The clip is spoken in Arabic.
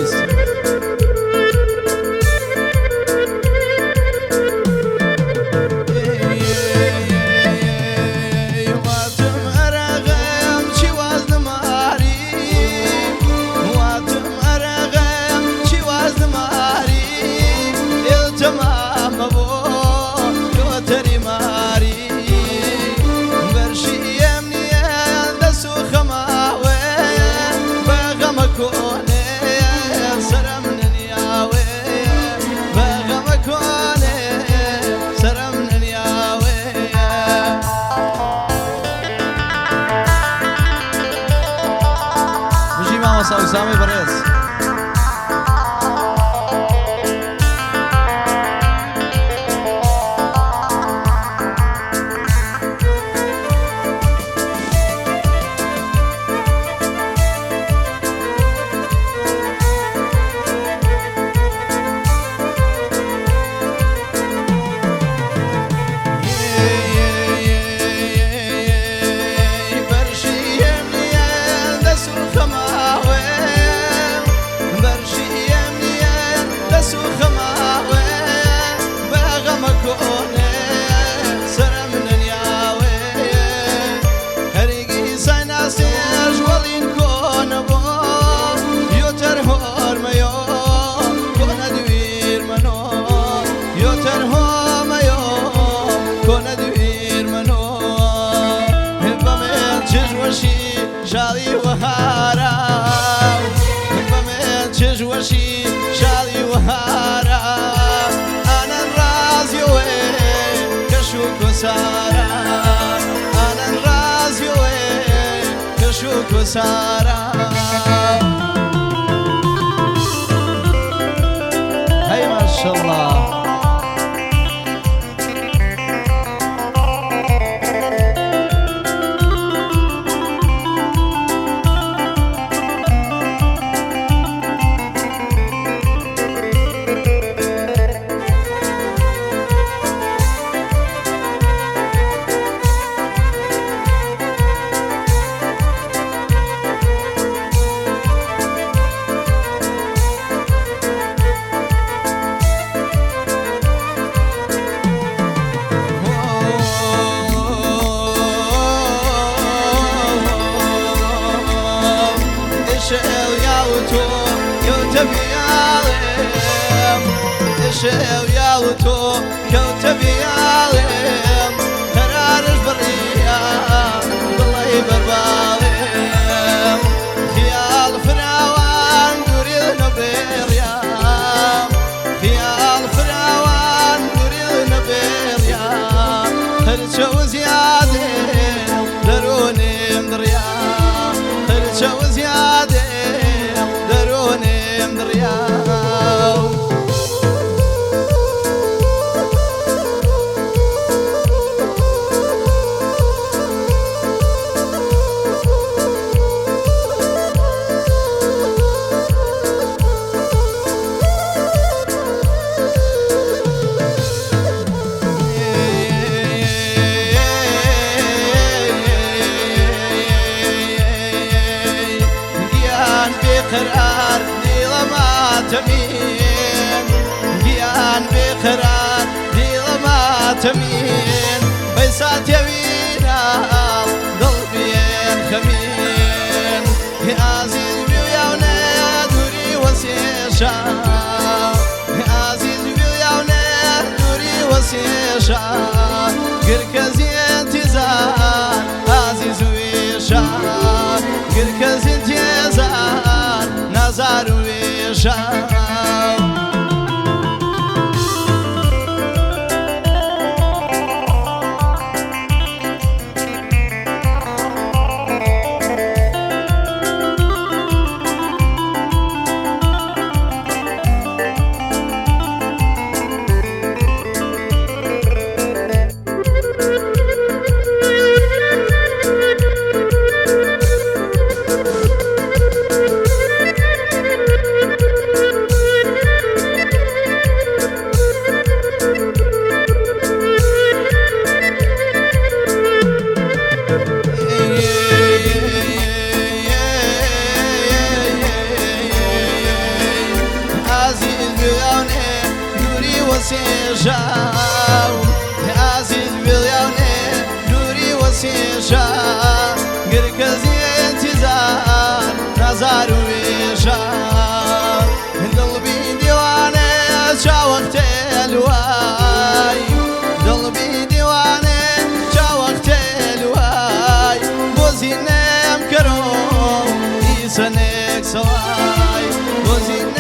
بيست سامي بريس شالي وهارا بمن تجوشي شالي وهارا أنا الرازي وين كشوك وسارا أنا الرازي وين كشوك وسارا هاي ما شاء الله شاو يا وتو كوتب يالم قرارش بريا بالله بربالم خيال فراوان دوري نبيريا خيال فراوان دوري نبيريا خرجوا زيادة دروني مدريا خرجوا زيادة دروني مدريا قرار ديل ما تمين جيان بقرار ديل ما تمين بيسات يمينا ضلبين خمين يا عزيز بيونا يا دوري وسيشا يا عزيز بيونا دوري وسيشا قركزي انتزار عزيز ويشا قركزي انتزار نظر ويشا وسێژاو عزیز بڵیاونێ دووری وەسێژا گرکەزی انتظار نزار و وێژا دڵبی دیوانێ چاوەختێ لوای دڵبی دیوانێ چاوەختێ لوای بۆ زینێم کەرۆ دیسەنێک سەوای بۆ زینێ